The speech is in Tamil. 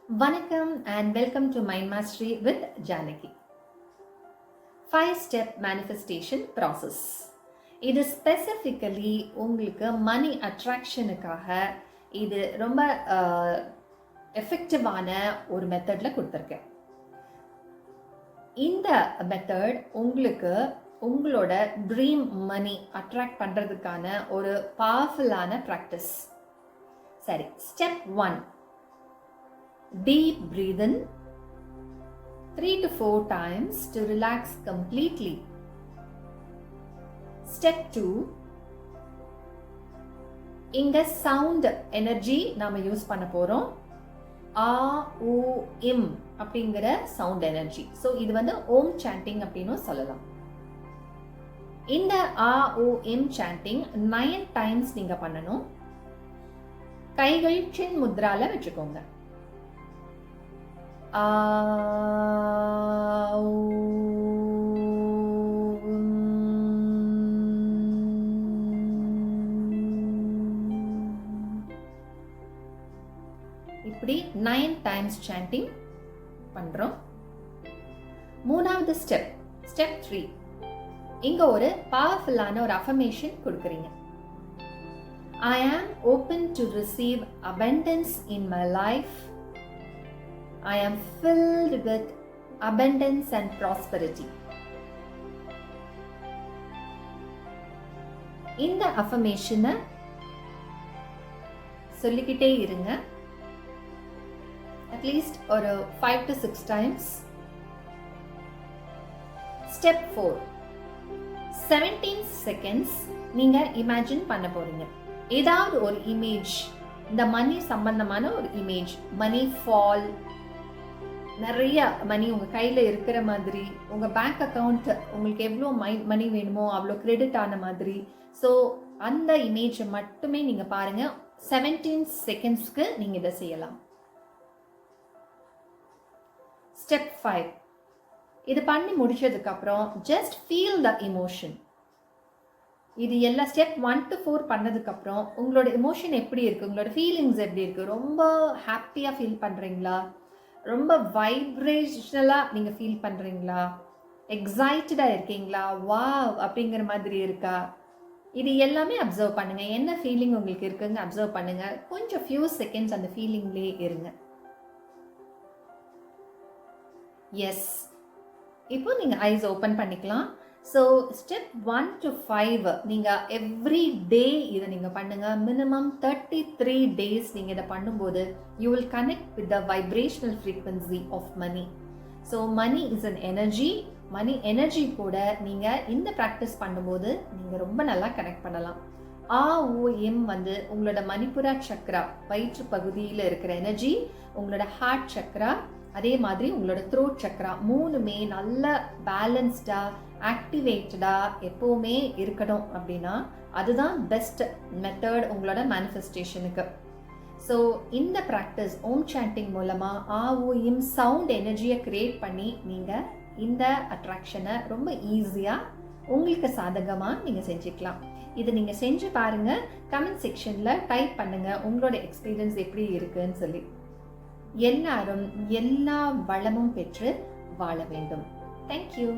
வணக்கம் and welcome to Mind Mastery with Janaki. 5-step manifestation process. இது ஸ்பெசிஃபிக்கலி உங்களுக்கு மணி அட்ராக்ஷனுக்காக இது ரொம்ப எஃபெக்டிவான ஒரு மெத்தடில் கொடுத்துருக்கேன். இந்த மெத்தட் உங்களுக்கு உங்களோட ட்ரீம் மணி அட்ராக்ட் பண்ணுறதுக்கான ஒரு பவர்ஃபுல்லான ப்ராக்டிஸ். சரி, step 1. Deep breathe in 3 to 4 times to relax completely. Step 2. இங்க sound energy நாம யூஸ் பண்ண போறோம். ஆ ஊ இம் அப்படிங்கிற sound energy. So இது வந்து ஓம் chanting அப்படின்னு சொல்லலாம். இந்த ஆ ஊ இம் chanting 9 times நீங்க பண்ணணும். கைகள் சின் முத்ரால வச்சுக்கோங்க. இப்படி 9 times chanting பண்றோம். மூணாவது ஸ்டெப் 3. இங்க ஒரு பவர்ஃபுல்லான ஒரு அஃபர்மேஷன் கொடுக்குறீங்க. I am open to receive abundance in my life. I am filled with abundance and prosperity. இந்த அஃபர்மேஷனை சொல்லிக்கிட்டே இருங்க. அட்லீஸ்ட் ஒரு 5 to 6 times. Step 4. 17 seconds நீங்க இமேஜின் பண்ண போறீங்க. ஏதாவது ஒரு இமேஜ், இந்த மணி சம்பந்தமான ஒரு இமேஜ், மணி ஃபால், நிறைய மணி உங்கள் கையில் இருக்கிற மாதிரி, உங்கள் பேங்க் அக்கௌண்ட் உங்களுக்கு எவ்வளோ மணி வேணுமோ அவ்வளோ கிரெடிட் ஆன மாதிரி. ஸோ அந்த இமேஜை மட்டுமே நீங்கள் பாருங்கள். 17 செகண்ட்ஸ்க்கு நீங்கள் இதை செய்யலாம். ஸ்டெப் 5. இது பண்ணி முடிச்சதுக்கப்புறம் ஜஸ்ட் ஃபீல் த இமோஷன். இது எல்லா ஸ்டெப் 1 to 4 பண்ணதுக்கப்புறம் உங்களோட எமோஷன் எப்படி இருக்குது, உங்களோட ஃபீலிங்ஸ் எப்படி இருக்குது? ரொம்ப ஹாப்பியாக ஃபீல் பண்ணுறீங்களா? ரொம்ப வைப்ரேஷனலாக நீங்கள் ஃபீல் பண்ணுறீங்களா? எக்ஸைட்டடாக இருக்கீங்களா? வாவ் அப்படிங்கிற மாதிரி இருக்கா? இது எல்லாமே அப்சர்வ் பண்ணுங்கள். என்ன ஃபீலிங் உங்களுக்கு இருக்குங்க அப்சர்வ் பண்ணுங்கள். கொஞ்சம் ஃபியூ செகண்ட்ஸ் அந்த ஃபீலிங்லேயே இருங்க. எஸ், இப்போ நீங்கள் ஐஸ் ஓப்பன் பண்ணிக்கலாம். ஸோ ஸ்டெப் 1 to 5 நீங்கள் எவ்ரி டே இதை நீங்கள் பண்ணுங்கள். மினிமம் 33 days நீங்கள் இதை பண்ணும்போது you will connect with the vibrational frequency of money. So money is an energy. Money energy கூட நீங்கள் இந்த ப்ராக்டிஸ் பண்ணும்போது நீங்கள் ரொம்ப நல்லா கனெக்ட் பண்ணலாம். ஆ ஓ எம் வந்து உங்களோட மணிப்புரா சக்ரா, வயிற்று பகுதியில் இருக்கிற எனர்ஜி, உங்களோட ஹார்ட் சக்ரா, அதே மாதிரி உங்களோட த்ரோட் சக்ரா, மூணுமே நல்ல பேலன்ஸ்டாக ஆக்டிவேட்டடாக எப்போவுமே இருக்கணும். அப்படின்னா அதுதான் பெஸ்ட் மெத்தட் உங்களோட மேனிஃபெஸ்டேஷனுக்கு. ஸோ இந்த ப்ராக்டிஸ் ஓம் சாண்டிங் மூலமாக ஆஓஎம் சவுண்ட் எனர்ஜியை க்ரியேட் பண்ணி நீங்கள் இந்த அட்ராக்ஷனை ரொம்ப ஈஸியாக உங்களுக்கு சாதகமாக நீங்கள் செஞ்சுக்கலாம். இதை நீங்கள் செஞ்சு பாருங்கள். கமெண்ட் செக்ஷனில் டைப் பண்ணுங்கள் உங்களோட எக்ஸ்பீரியன்ஸ் எப்படி இருக்குன்னு சொல்லி. எல்லாரும் எல்லா வளமும் பெற்று வாழ வேண்டும். தேங்க்யூ.